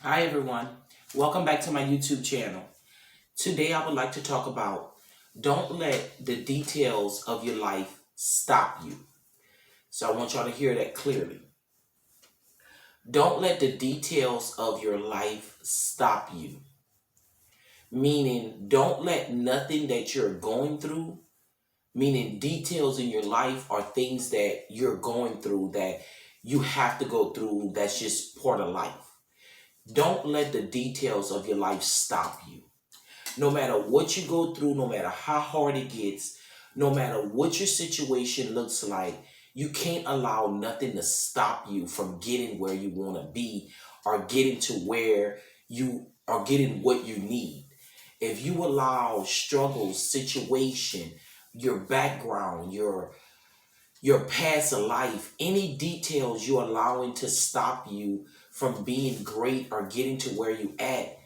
Hi everyone, welcome back to my YouTube channel. Today I would like to talk about don't let the details of your life stop you. So I want y'all to hear that clearly. Don't let the details of your life stop you. Meaning, don't let nothing that you're going through, meaning details in your life are things that you're going through that you have to go through, that's just part of life. Don't let the details of your life stop you. No matter what you go through, no matter how hard it gets, no matter what your situation looks like, you can't allow nothing to stop you from getting where you want to be or getting to where you are getting what you need. If you allow struggles, situation, your background, your past life, any details you're allowing to stop you from being great or getting to where you at,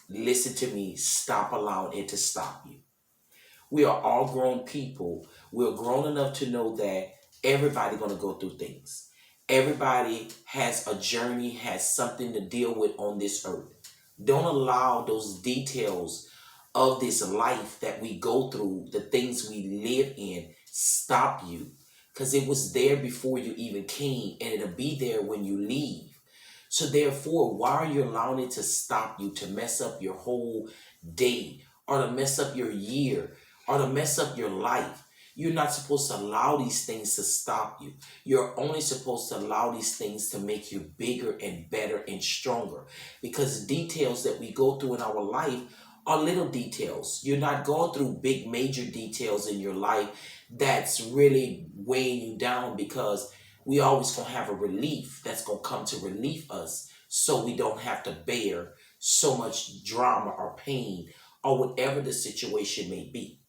listen to me, stop allowing it to stop you. We are all grown people. We're grown enough to know that everybody going to go through things. Everybody has a journey, has something to deal with on this earth. Don't allow those details of this life that we go through, the things we live in, stop you. Because it was there before you even came, and it'll be there when you leave. So therefore, why are you allowing it to stop you, to mess up your whole day, or to mess up your year, or to mess up your life? You're not supposed to allow these things to stop you. You're only supposed to allow these things to make you bigger and better and stronger. Because details that we go through in our life are little details. You're not going through big major details in your life that's really weighing you down, because we always gonna have a relief that's gonna come to relieve us, so we don't have to bear so much drama or pain or whatever the situation may be.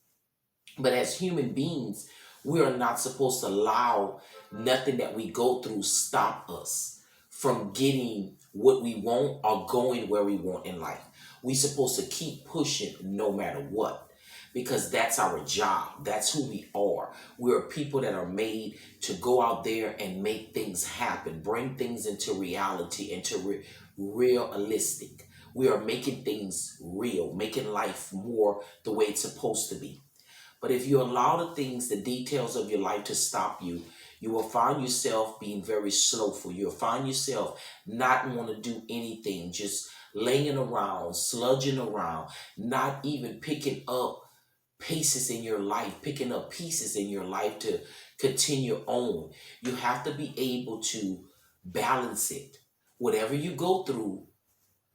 But as human beings, we are not supposed to allow nothing that we go through stop us from getting what we want or going where we want in life. We supposed to keep pushing no matter what, because that's our job. That's who we are. We're people that are made to go out there and make things happen, bring things into reality, into realistic. We are making things real, making life more the way it's supposed to be. But if you allow the things, the details of your life to stop you, you will find yourself being very slowful. You'll find yourself not want to do anything, just laying around, sludging around, not even picking up paces in your life, picking up pieces in your life to continue on. You have to be able to balance it. Whatever you go through,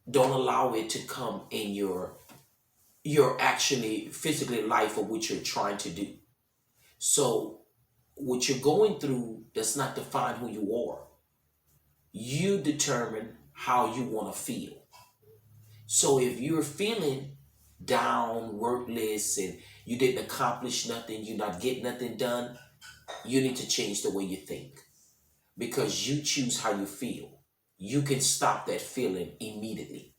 don't allow it to come in your actually physically life of what you're trying to do. So what you're going through does not define who you are. You determine how you want to feel. So if you're feeling down, worthless, and you didn't accomplish nothing, you're not getting nothing done, you need to change the way you think, because you choose how you feel. You can stop that feeling immediately.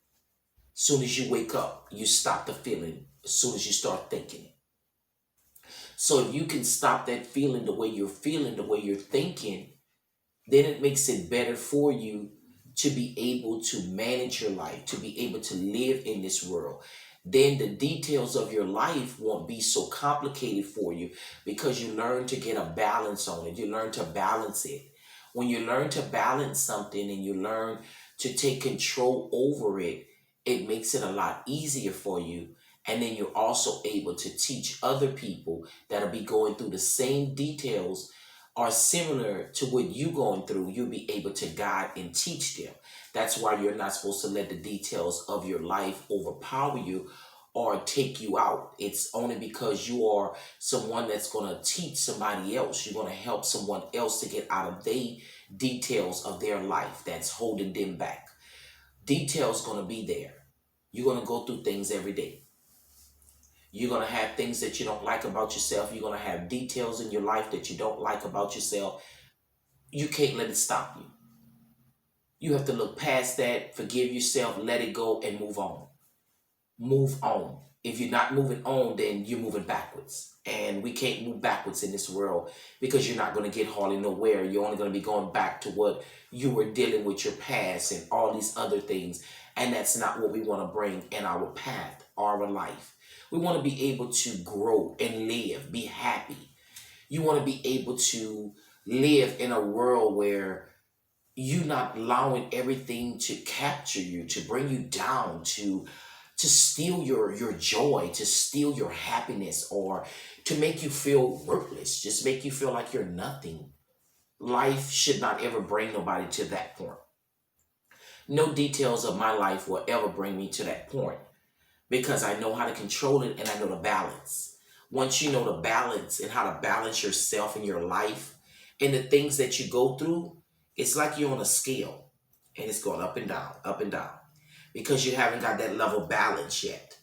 Soon as you wake up, you stop the feeling as soon as you start thinking it. So if you can stop that feeling the way you're feeling, the way you're thinking, then it makes it better for you to be able to manage your life, to be able to live in this world. Then the details of your life won't be so complicated for you, because you learn to get a balance on it. You learn to balance it. When you learn to balance something and you learn to take control over it, it makes it a lot easier for you. And then you're also able to teach other people that'll be going through the same details are similar to what you going through. You'll be able to guide and teach them. That's why you're not supposed to let the details of your life overpower you or take you out. It's only because you are someone that's going to teach somebody else. You're going to help someone else to get out of the details of their life that's holding them back. Details going to be there. You're going to go through things every day. You're going to have things that you don't like about yourself. You're going to have details in your life that you don't like about yourself. You can't let it stop you. You have to look past that, forgive yourself, let it go, and move on. Move on. If you're not moving on, then you're moving backwards. And we can't move backwards in this world, because you're not going to get hardly nowhere. You're only going to be going back to what you were dealing with, your past and all these other things. And that's not what we want to bring in our path, our life. We want to be able to grow and live, be happy. You want to be able to live in a world where you not allowing everything to capture you, to bring you down, to steal your joy, to steal your happiness, or to make you feel worthless, just make you feel like you're nothing. Life should not ever bring nobody to that point. No details of my life will ever bring me to that point because I know how to control it and I know the balance. Once you know the balance and how to balance yourself and your life and the things that you go through, it's like you're on a scale and it's going up and down because you haven't got that level balance yet.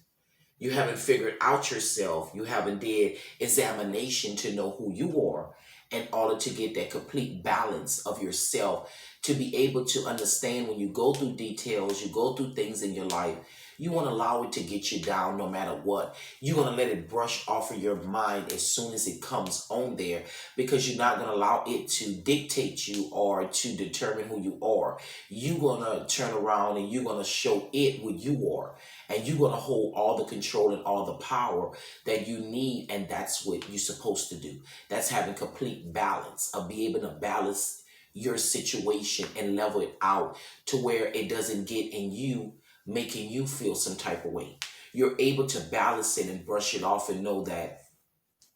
You haven't figured out yourself. You haven't did examination to know who you are in order to get that complete balance of yourself, to be able to understand when you go through details, you go through things in your life, you want to allow it to get you down no matter what. You want to let it brush off of your mind as soon as it comes on there because you're not going to allow it to dictate you or to determine who you are. You're going to turn around and you're going to show it what you are. And you're going to hold all the control and all the power that you need. And that's what you're supposed to do. That's having complete balance, of be able to balance your situation and level it out to where it doesn't get in you, making you feel some type of way. You're able to balance it and brush it off and know that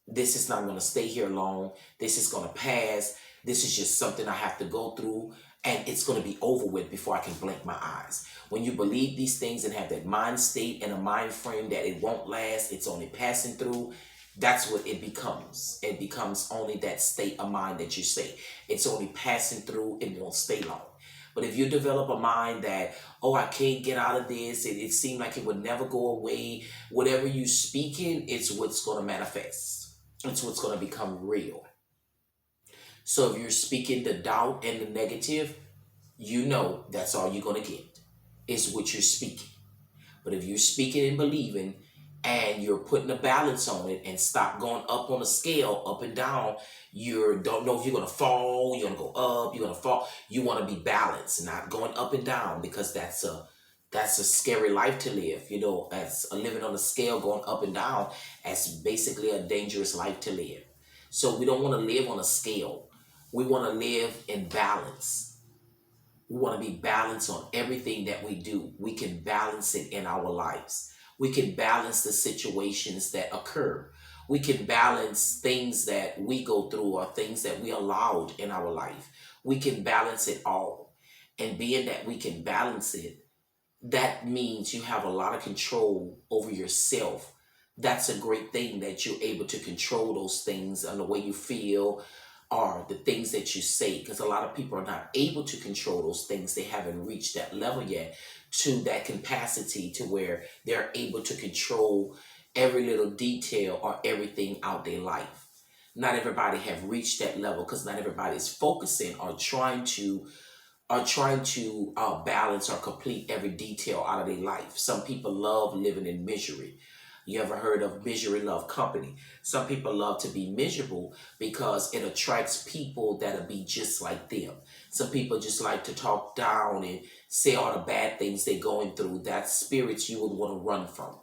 this is not going to stay here long. This is going to pass. This is just something I have to go through and it's going to be over with before I can blink my eyes. When you believe these things and have that mind state and a mind frame that it won't last, it's only passing through, that's what it becomes. It becomes only that state of mind that you say. It's only passing through, it won't stay long. But if you develop a mind that, oh, I can't get out of this, it seemed like it would never go away, whatever you speaking, it's what's going to manifest. It's what's going to become real. So if you're speaking the doubt and the negative, you know that's all you're going to get. It's what you're speaking. But if you're speaking and believing and you're putting a balance on it and stop going up on the scale, up and down, you don't know if you're going to fall, you're going to go up, you're going to fall. You want to be balanced, not going up and down, because that's a scary life to live. You know, as a living on a scale going up and down, that's basically a dangerous life to live. So we don't want to live on a scale. We want to live in balance. We want to be balanced on everything that we do. We can balance it in our lives. We can balance the situations that occur. We can balance things that we go through or things that we allowed in our life. We can balance it all. And being that we can balance it, that means you have a lot of control over yourself. That's a great thing that you're able to control those things and the way you feel or the things that you say, because a lot of people are not able to control those things. They haven't reached that level yet, to that capacity to where they're able to control every little detail or everything out their life. Not everybody have reached that level because not everybody is focusing or trying to balance or complete every detail out of their life. Some people love living in misery. You ever heard of misery love company? Some people love to be miserable because it attracts people that'll be just like them. Some people just like to talk down and say all the bad things they're going through. That's spirits you would want to run from.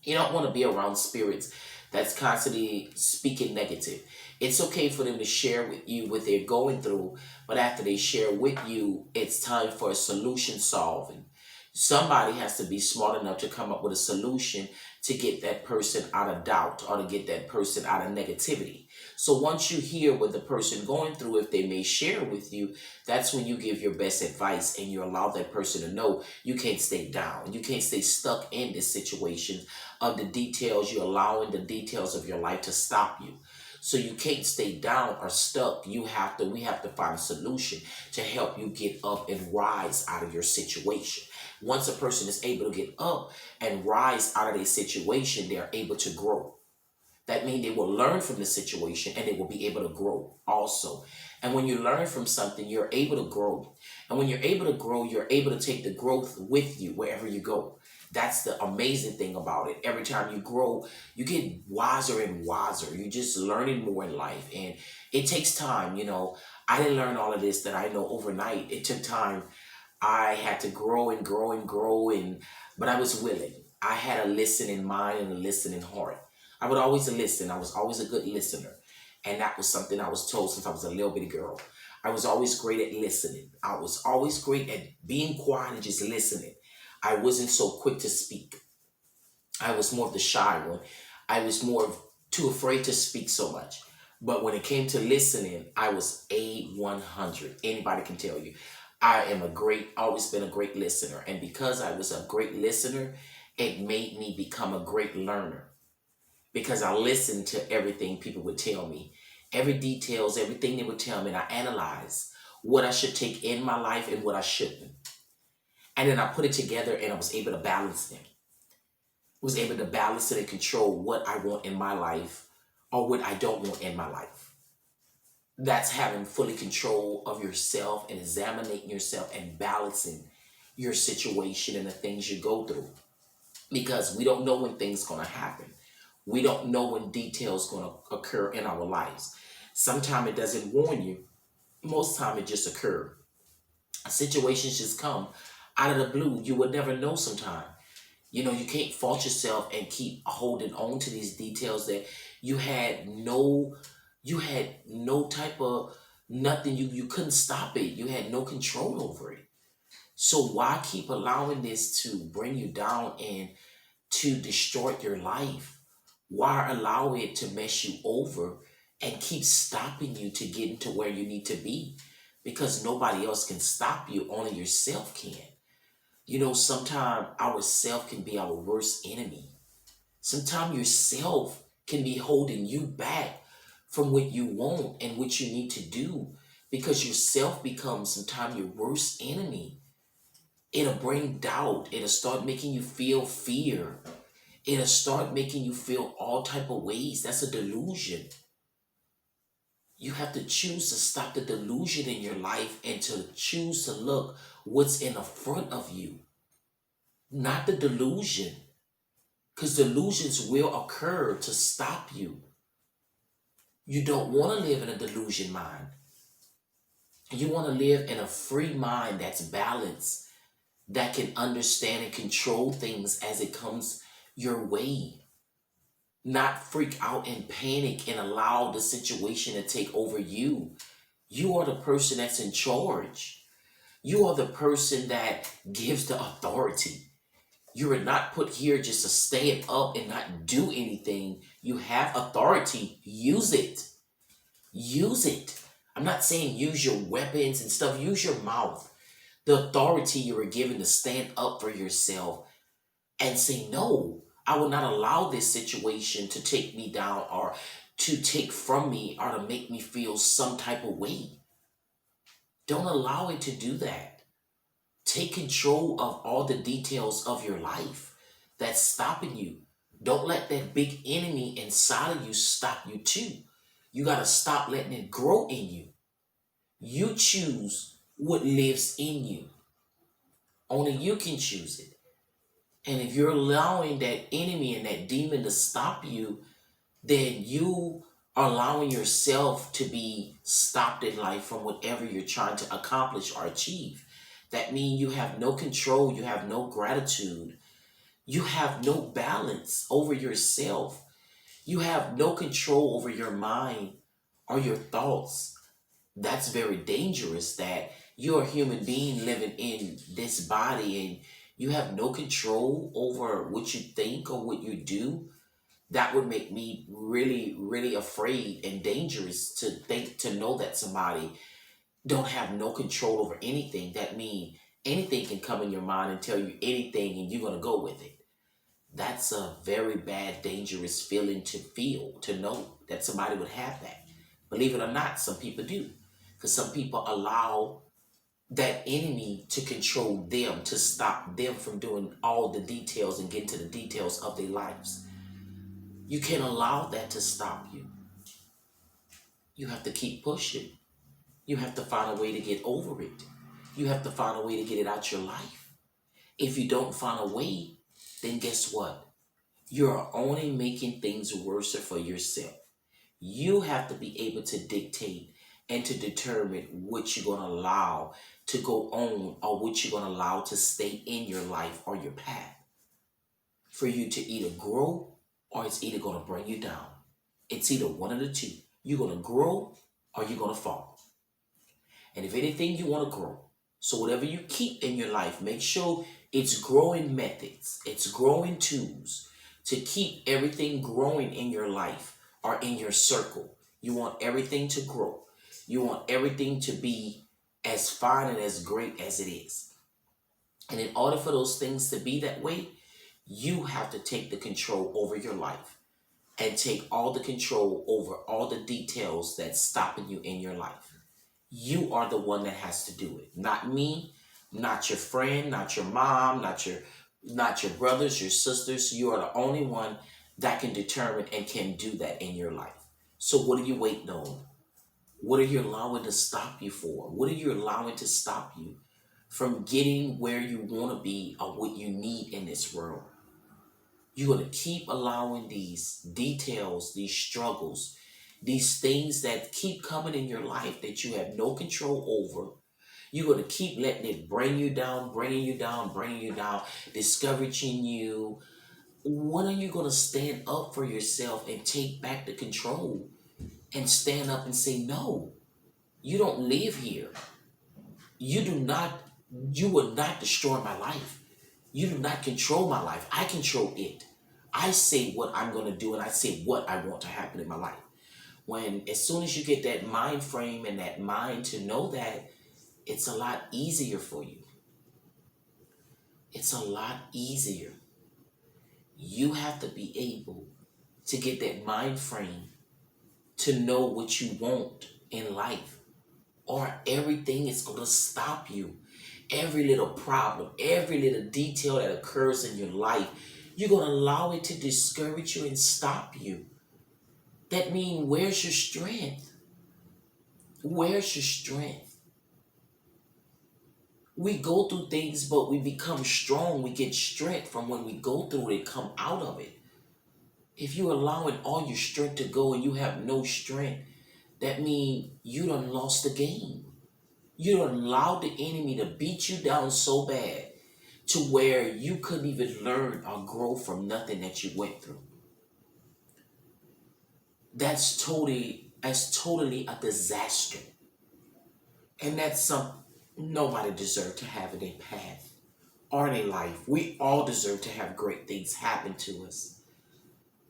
You don't want to be around spirits that's constantly speaking negative. It's okay for them to share with you what they're going through, but after they share with you, it's time for a solution solving. Somebody has to be smart enough to come up with a solution to get that person out of doubt or to get that person out of negativity. So once you hear what the person going through, if they may share with you, that's when you give your best advice and you allow that person to know you can't stay down. You can't stay stuck in this situation of the details. You're allowing the details of your life to stop you. So you can't stay down or stuck. We have to find a solution to help you get up and rise out of your situation. Once a person is able to get up and rise out of their situation, they are able to grow. That means they will learn from the situation and they will be able to grow also. And when you learn from something, you're able to grow. And when you're able to grow, you're able to take the growth with you wherever you go. That's the amazing thing about it. Every time you grow, you get wiser and wiser. You're just learning more in life. And it takes time, you know. I didn't learn all of this that I know overnight. It took time. I had to grow and grow and grow, and but I was willing. I had a listening mind and a listening heart. I would always listen. I was always a good listener. And that was something I was told since I was a little bitty girl. I was always great at listening. I was always great at being quiet and just listening. I wasn't so quick to speak. I was more of the shy one. I was more of too afraid to speak so much. But when it came to listening, I was A100. Anybody can tell you. I am a great, always been a great listener. And because I was a great listener, it made me become a great learner. Because I listened to everything people would tell me. Every details, everything they would tell me, and I analyzed what I should take in my life and what I shouldn't. And then I put it together and I was able to balance them. Was able to balance it and control what I want in my life or what I don't want in my life. That's having fully control of yourself and examining yourself and balancing your situation and the things you go through. Because we don't know when things going to happen. We don't know when details going to occur in our lives. Sometimes it doesn't warn you. Most time it just occurs. Situations just come out of the blue. You would never know sometime. You can't fault yourself and keep holding on to these details that you had no you had no type of nothing. You couldn't stop it. You had no control over it. So why keep allowing this to bring you down and to destroy your life? Why allow it to mess you over and keep stopping you to getting to where you need to be? Because nobody else can stop you, only yourself can. Sometimes our self can be our worst enemy. Sometimes yourself can be holding you back from what you want and what you need to do because yourself becomes sometimes your worst enemy. It'll bring doubt. It'll start making you feel fear. It'll start making you feel all type of ways. That's a delusion. You have to choose to stop the delusion in your life and to choose to look what's in the front of you, not the delusion. Because delusions will occur to stop you. You don't want to live in a delusion mind. You want to live in a free mind that's balanced, that can understand and control things as it comes your way. Not freak out and panic and allow the situation to take over you. You are the person that's in charge. You are the person that gives the authority. You are not put here just to stand up and not do anything. You have authority. Use it. Use it. I'm not saying use your weapons and stuff. Use your mouth. The authority you were given to stand up for yourself and say, no, I will not allow this situation to take me down or to take from me or to make me feel some type of way. Don't allow it to do that. Take control of all the details of your life that's stopping you. Don't let that big enemy inside of you stop you too. You got to stop letting it grow in you. You choose what lives in you. Only you can choose it. And if you're allowing that enemy and that demon to stop you, then you are allowing yourself to be stopped in life from whatever you're trying to accomplish or achieve. That means you have no control, you have no gratitude, you have no balance over yourself, you have no control over your mind or your thoughts. That's very dangerous that you're a human being living in this body and you have no control over what you think or what you do. That would make me really, really afraid and dangerous to think, to know that somebody don't have no control over anything. That means anything can come in your mind and tell you anything and you're going to go with it. That's a very bad, dangerous feeling to feel, to know that somebody would have that. Believe it or not, some people do. Because some people allow that enemy to control them, to stop them from doing all the details and getting to the details of their lives. You can't allow that to stop you. You have to keep pushing. You have to find a way to get over it. You have to find a way to get it out your life. If you don't find a way, then guess what? You're only making things worse for yourself. You have to be able to dictate and to determine what you're going to allow to go on or what you're going to allow to stay in your life or your path for you to either grow or it's either going to bring you down. It's either one of the two. You're going to grow or you're going to fall. And if anything, you want to grow. So whatever you keep in your life, make sure it's growing methods, it's growing tools to keep everything growing in your life or in your circle. You want everything to grow. You want everything to be as fine and as great as it is. And in order for those things to be that way, you have to take the control over your life and take all the control over all the details that's stopping you in your life. You are the one that has to do it. Not me, not your friend, not your mom, not your brothers, your sisters. You are the only one that can determine and can do that in your life. So what are you waiting on? What are you allowing to stop you for? What are you allowing to stop you from getting where you want to be or what you need in this world? You're going to keep allowing these details, these struggles, these things that keep coming in your life that you have no control over. You're going to keep letting it bring you down, bringing you down, bringing you down, discouraging you. When are you going to stand up for yourself and take back the control and stand up and say, no, you don't live here. You will not destroy my life. You do not control my life. I control it. I say what I'm going to do and I say what I want to happen in my life. As soon as you get that mind frame and that mind to know that, it's a lot easier for you. It's a lot easier. You have to be able to get that mind frame to know what you want in life, or everything is going to stop you. Every little problem, every little detail that occurs in your life, you're going to allow it to discourage you and stop you. That means, where's your strength? Where's your strength? We go through things, but we become strong. We get strength from when we go through it, come out of it. If you're allowing all your strength to go and you have no strength, that means you done lost the game. You done allowed the enemy to beat you down so bad to where you couldn't even learn or grow from nothing that you went through. That's totally a disaster. And that's something nobody deserves to have in their path or in their life. We all deserve to have great things happen to us.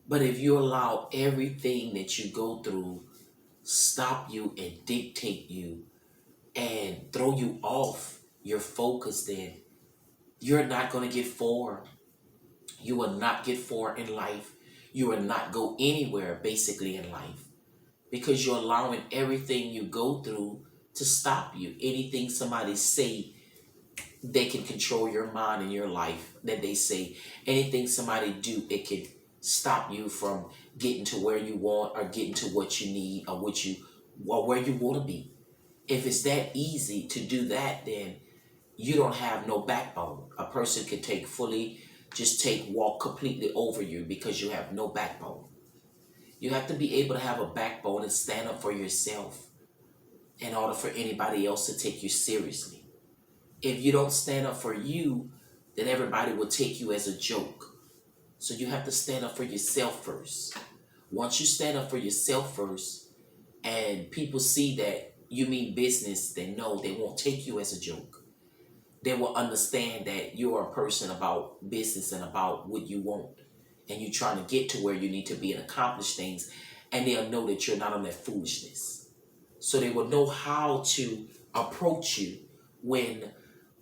But if you allow everything that you go through stop you and dictate you and throw you off your focus, then you're not going to get forward. You will not get forward in life. You will not go anywhere basically in life because you're allowing everything you go through to stop you. Anything somebody say, they can control your mind and your life that they say. Anything somebody do, it can stop you from getting to where you want or getting to what you need or where you want to be. If it's that easy to do that, then you don't have no backbone. A person can walk completely over you because you have no backbone. You have to be able to have a backbone and stand up for yourself in order for anybody else to take you seriously. If you don't stand up for you, then everybody will take you as a joke. So you have to stand up for yourself first. Once you stand up for yourself first and people see that you mean business, then no, they won't take you as a joke. They will understand that you are a person about business and about what you want. And you're trying to get to where you need to be and accomplish things. And they'll know that you're not on that foolishness. So they will know how to approach you when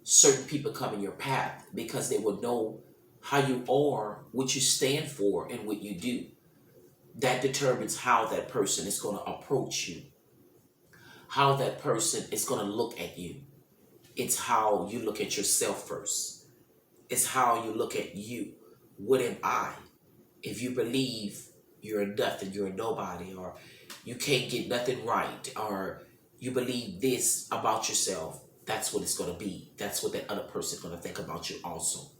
certain people come in your path, because they will know how you are, what you stand for, and what you do. That determines how that person is going to approach you, how that person is going to look at you. It's how you look at yourself first. It's how you look at you. What am I? If you believe you're nothing, you're a nobody, or you can't get nothing right, or you believe this about yourself, that's what it's going to be. That's what that other person is going to think about you also.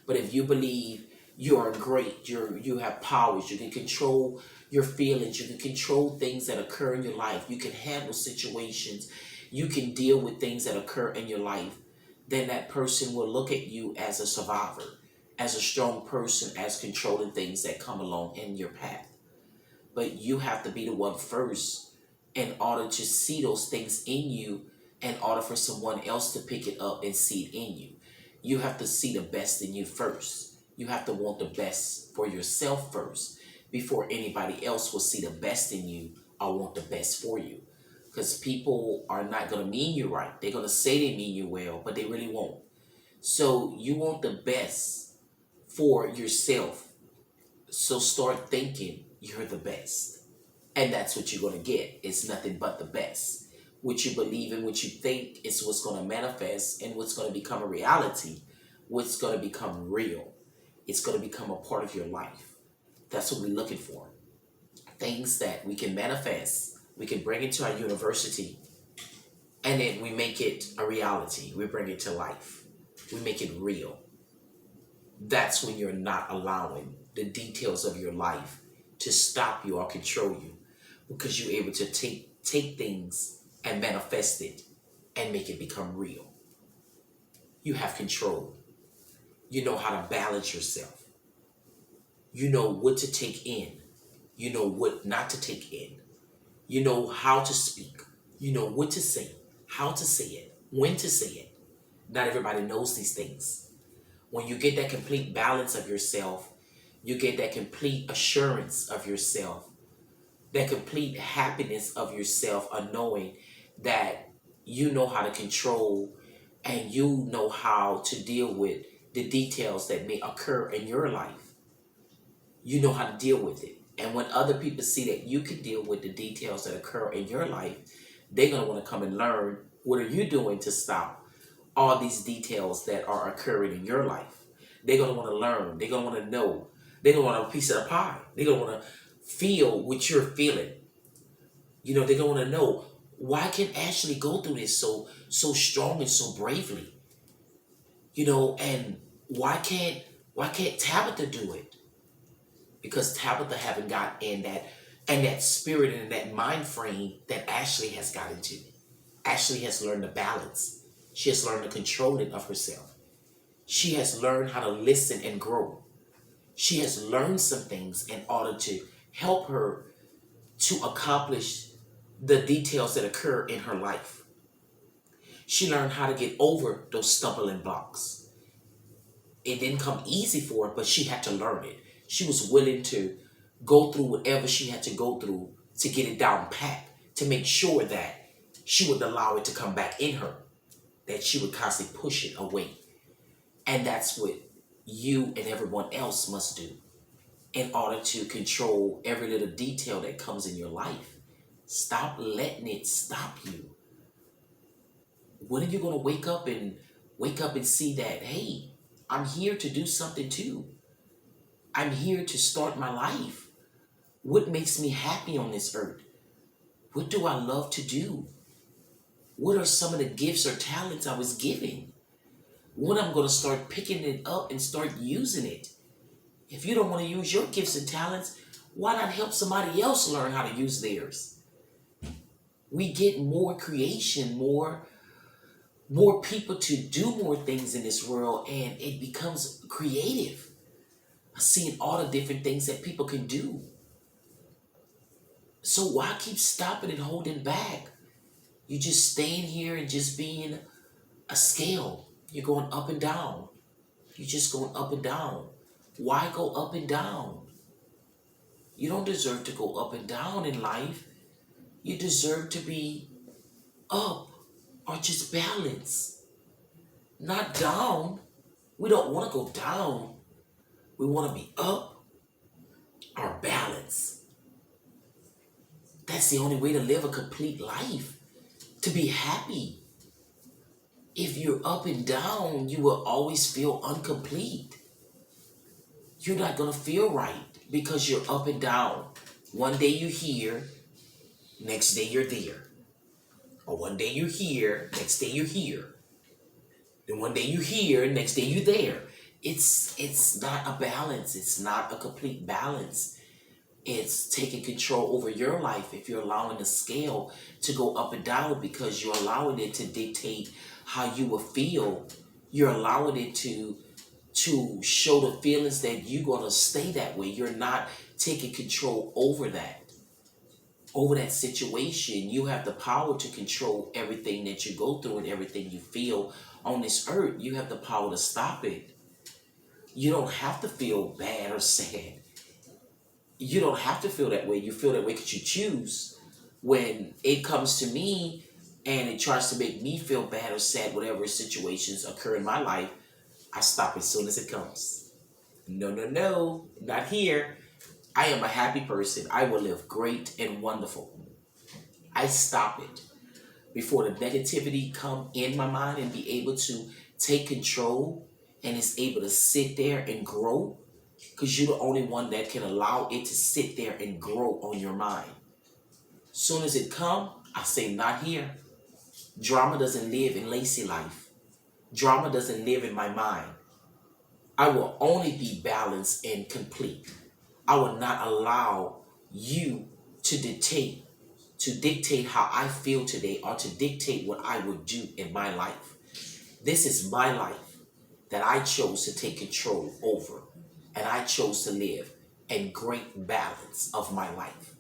But if you believe You are great. You have powers. You can control your feelings. You can control things that occur in your life. You can handle situations. You can deal with things that occur in your life. Then that person will look at you as a survivor, as a strong person, as controlling things that come along in your path. But you have to be the one first in order to see those things in you, in order for someone else to pick it up and see it in you. You have to see the best in you first. You have to want the best for yourself first before anybody else will see the best in you or want the best for you. Because people are not going to mean you right. They're going to say they mean you well, but they really won't. So you want the best for yourself. So start thinking you're the best. And that's what you're going to get. It's nothing but the best. What you believe and what you think is what's going to manifest and what's going to become a reality. What's going to become real. It's going to become a part of your life. That's what we're looking for. Things that we can manifest, we can bring into our university, and then we make it a reality. We bring it to life. We make it real. That's when you're not allowing the details of your life to stop you or control you, because you're able to take things and manifest it and make it become real. You have control. You know how to balance yourself. You know what to take in. You know what not to take in. You know how to speak. You know what to say, how to say it, when to say it. Not everybody knows these things. When you get that complete balance of yourself, you get that complete assurance of yourself, that complete happiness of yourself, of knowing that you know how to control and you know how to deal with the details that may occur in your life. You know how to deal with it. And when other people see that you can deal with the details that occur in your life, they're going to want to come and learn, what are you doing to stop all these details that are occurring in your life? They're going to want to learn. They're going to want to know. They're going to want a piece of the pie. They're going to want to feel what you're feeling. You know, they're going to want to know, why can Ashley go through this so strong and so bravely? You know, and why can't Tabitha do it? Because Tabitha haven't got in that spirit and that mind frame that Ashley has got into. Ashley has learned the balance. She has learned the controlling of herself. She has learned how to listen and grow. She has learned some things in order to help her to accomplish the details that occur in her life. She learned how to get over those stumbling blocks. It didn't come easy for her, but she had to learn it. She was willing to go through whatever she had to go through to get it down pat, to make sure that she would allow it to come back in her, that she would constantly push it away. And that's what you and everyone else must do in order to control every little detail that comes in your life. Stop letting it stop you. When are you going to wake up and see that, hey, I'm here to do something too. I'm here to start my life. What makes me happy on this earth? What do I love to do? What are some of the gifts or talents I was given? When I'm going to start picking it up and start using it? If you don't want to use your gifts and talents, why not help somebody else learn how to use theirs? We get more creation, more people to do more things in this world, and it becomes creative. Seeing all the different things that people can do. So why keep stopping and holding back? You just staying here and just being a scale. You're going up and down. You're just going up and down. Why go up and down? You don't deserve to go up and down in life. You deserve to be up or just balance, not down. We don't want to go down. We want to be up or balance. That's the only way to live a complete life, to be happy. If you're up and down, you will always feel incomplete. You're not going to feel right because you're up and down. One day you're here, next day you're there. Or one day you're here, next day you're here. Then one day you're here, next day you're there. It's not a balance. It's not a complete balance. It's taking control over your life if you're allowing the scale to go up and down because you're allowing it to dictate how you will feel. You're allowing it to show the feelings that you're gonna stay that way. You're not taking control over that situation. You have the power to control everything that you go through and everything you feel on this earth. You have the power to stop it. You don't have to feel bad or sad. You don't have to feel that way. You feel that way because you choose. When it comes to me and it tries to make me feel bad or sad, whatever situations occur in my life, I stop as soon as it comes. No, no, no, not here. I am a happy person. I will live great and wonderful. I stop it before the negativity come in my mind and be able to take control and is able to sit there and grow, because you're the only one that can allow it to sit there and grow on your mind. Soon as it come, I say not here. Drama doesn't live in Lacy life. Drama doesn't live in my mind. I will only be balanced and complete. I will not allow you to dictate how I feel today or to dictate what I would do in my life. This is my life that I chose to take control over, and I chose to live in great balance of my life.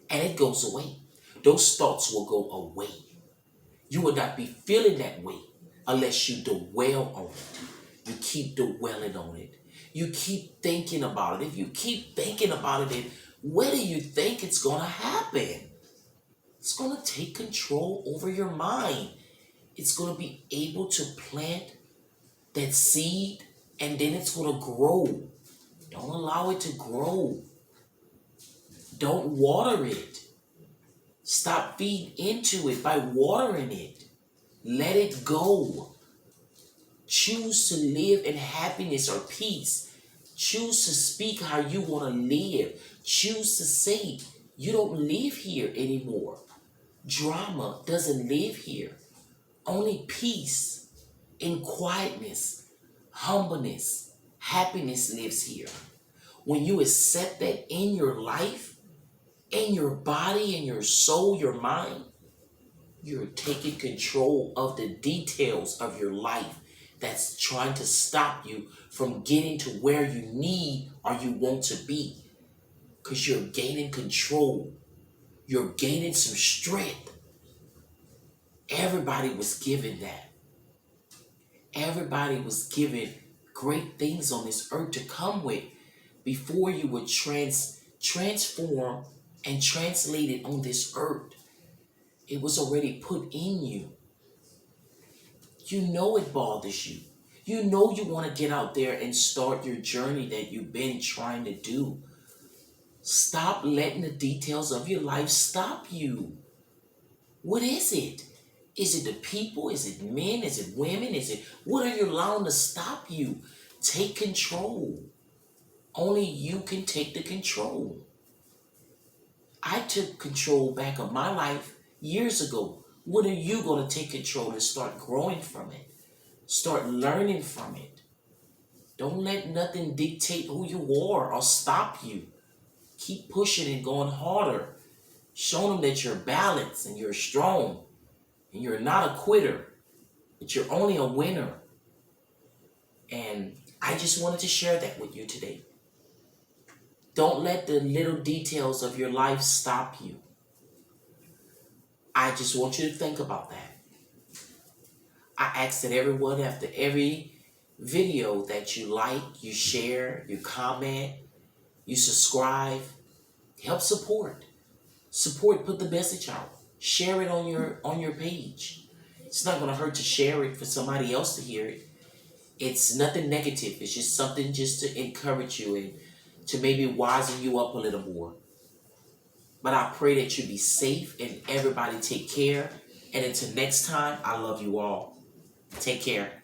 And it goes away. Those thoughts will go away. You will not be feeling that way unless you dwell on it. You keep dwelling on it. You keep thinking about it. If you keep thinking about it, then where do you think it's going to happen? It's going to take control over your mind. It's going to be able to plant that seed, and then it's going to grow. Don't allow it to grow. Don't water it. Stop feeding into it by watering it. Let it go. Choose to live in happiness or peace. Choose to speak how you want to live. Choose to say you don't live here anymore. Drama doesn't live here. Only peace and quietness, humbleness, happiness lives here. When you accept that in your life, in your body, in your soul, your mind, you're taking control of the details of your life that's trying to stop you from getting to where you need or you want to be. Because you're gaining control. You're gaining some strength. Everybody was given that. Everybody was given great things on this earth to come with before you were transformed and translated on this earth. It was already put in you. You know it bothers you. You know you want to get out there and start your journey that you've been trying to do. Stop letting the details of your life stop you. What is it? Is it the people? Is it men? Is it women? What are you allowing to stop you? Take control. Only you can take the control. I took control back of my life years ago. When are you going to take control and start growing from it? Start learning from it. Don't let nothing dictate who you are or stop you. Keep pushing and going harder. Show them that you're balanced and you're strong and you're not a quitter, but you're only a winner. And I just wanted to share that with you today. Don't let the little details of your life stop you. I just want you to think about that. I ask that everyone, after every video that you like, you share, you comment, you subscribe, help support. Support, put the message out. Share it on your page. It's not going to hurt to share it for somebody else to hear it. It's nothing negative. It's just something just to encourage you and to maybe wisen you up a little more. But I pray that you be safe and everybody take care. And until next time, I love you all. Take care.